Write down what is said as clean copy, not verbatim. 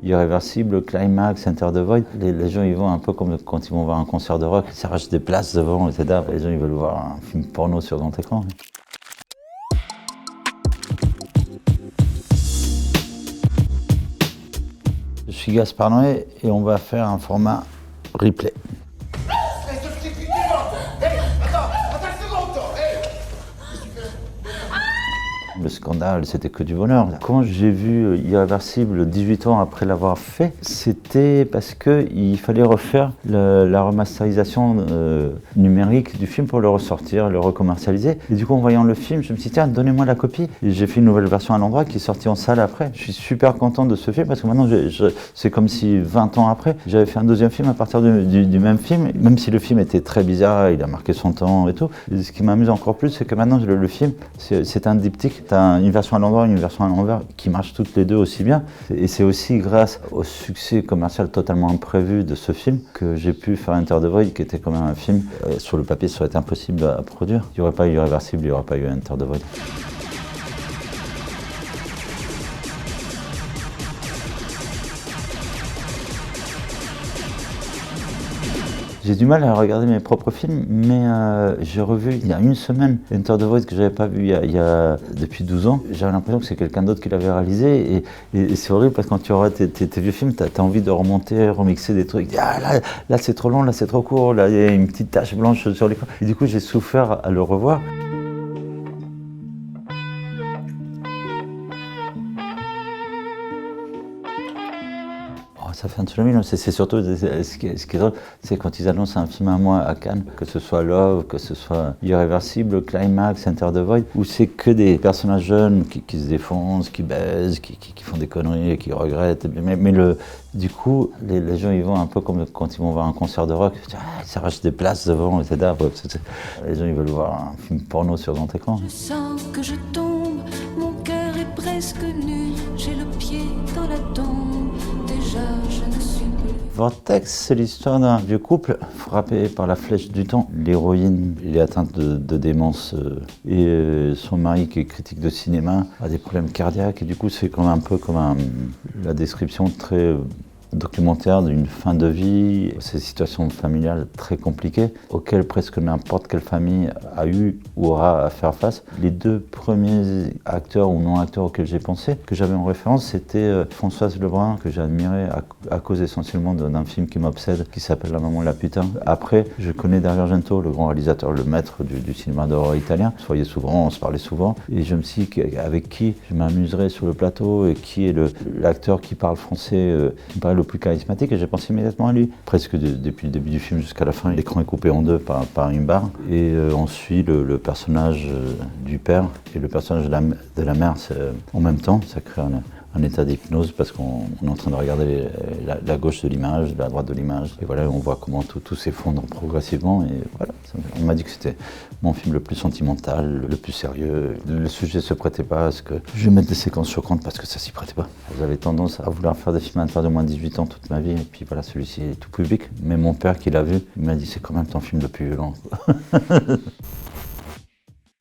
Irréversible, Climax, Enter the Void. Les gens ils vont un peu comme quand ils vont voir un concert de rock, ils s'arrachent des places devant, etc. Les gens ils veulent voir un film porno sur grand écran. Je suis Gaspard Noé et on va faire un format replay. Le scandale, c'était que du bonheur. Quand j'ai vu Irréversible 18 ans après l'avoir fait, c'était parce qu'il fallait refaire la remasterisation numérique du film pour le ressortir, le recommercialiser. Et du coup, en voyant le film, je me suis dit, tiens, donnez-moi la copie. Et j'ai fait une nouvelle version à l'endroit qui est sortie en salle après. Je suis super content de ce film parce que maintenant, c'est comme si 20 ans après, j'avais fait un deuxième film à partir du même film. Même si le film était très bizarre, il a marqué son temps et tout. Et ce qui m'amuse encore plus, c'est que maintenant, le film, c'est un diptyque. T'as une version à l'endroit et une version à l'envers qui marchent toutes les deux aussi bien. Et c'est aussi grâce au succès commercial totalement imprévu de ce film que j'ai pu faire Enter the Void, qui était quand même un film, sur le papier, ça aurait été impossible à produire. Il n'y aurait pas eu Irréversible, il n'y aurait pas eu Enter the Void. J'ai du mal à regarder mes propres films, mais j'ai revu il y a une semaine Enter the Void que j'avais pas vu depuis 12 ans. J'avais l'impression que c'est quelqu'un d'autre qui l'avait réalisé et c'est horrible parce que quand tu auras tes vieux films, t'as envie de remonter, remixer des trucs. Ah, là c'est trop long, là c'est trop court, là il y a une petite tache blanche sur l'écran. Et du coup j'ai souffert à le revoir. Ça fait un tsunami, c'est surtout ce qui est drôle, c'est quand ils annoncent un film à moi à Cannes, que ce soit Love, que ce soit Irréversible, Climax, Enter the Void, où c'est que des personnages jeunes qui se défoncent, qui baisent, qui font des conneries, qui regrettent. Mais du coup, les gens ils vont un peu comme quand ils vont voir un concert de rock, ils s'arrachent des places devant, etc. Les gens ils veulent voir un film porno sur grand écran. Je sens que je tombe, mon cœur est presque nu, j'ai le pied dans la tombe. Je ne suis plus. Vortex, c'est l'histoire d'un vieux couple frappé par la flèche du temps. L'héroïne, elle est atteinte de démence et son mari, qui est critique de cinéma, a des problèmes cardiaques. Et du coup, c'est un peu comme la description très documentaire d'une fin de vie, ces situations familiales très compliquées auxquelles presque n'importe quelle famille a eu ou aura à faire face. Les deux premiers acteurs ou non-acteurs auxquels j'ai pensé, que j'avais en référence, c'était Françoise Lebrun, que j'ai admirée à cause essentiellement d'un film qui m'obsède, qui s'appelle La maman et la putain. Après, je connais Dario Argento, le grand réalisateur, le maître du cinéma d'horreur italien. On se voyait souvent, on se parlait souvent, et je me suis dit avec qui je m'amuserais sur le plateau et qui est l'acteur qui parle français, qui me paraît le plus charismatique, et j'ai pensé immédiatement à lui. Presque depuis le début du film jusqu'à la fin, l'écran est coupé en deux par une barre. Et on suit le personnage du père et le personnage de la mère en même temps. Ça crée un état d'hypnose parce qu'on est en train de regarder la gauche de l'image, la droite de l'image. Et voilà, on voit comment tout s'effondre progressivement. Et voilà, on m'a dit que c'était mon film le plus sentimental, le plus sérieux. Le sujet se prêtait pas à ce que je mette des séquences choquantes parce que ça s'y prêtait pas. J'avais tendance à vouloir faire des films à l'intérieur de moins de 18 ans toute ma vie. Et puis voilà, celui-ci est tout public. Mais mon père qui l'a vu, il m'a dit c'est quand même ton film le plus violent.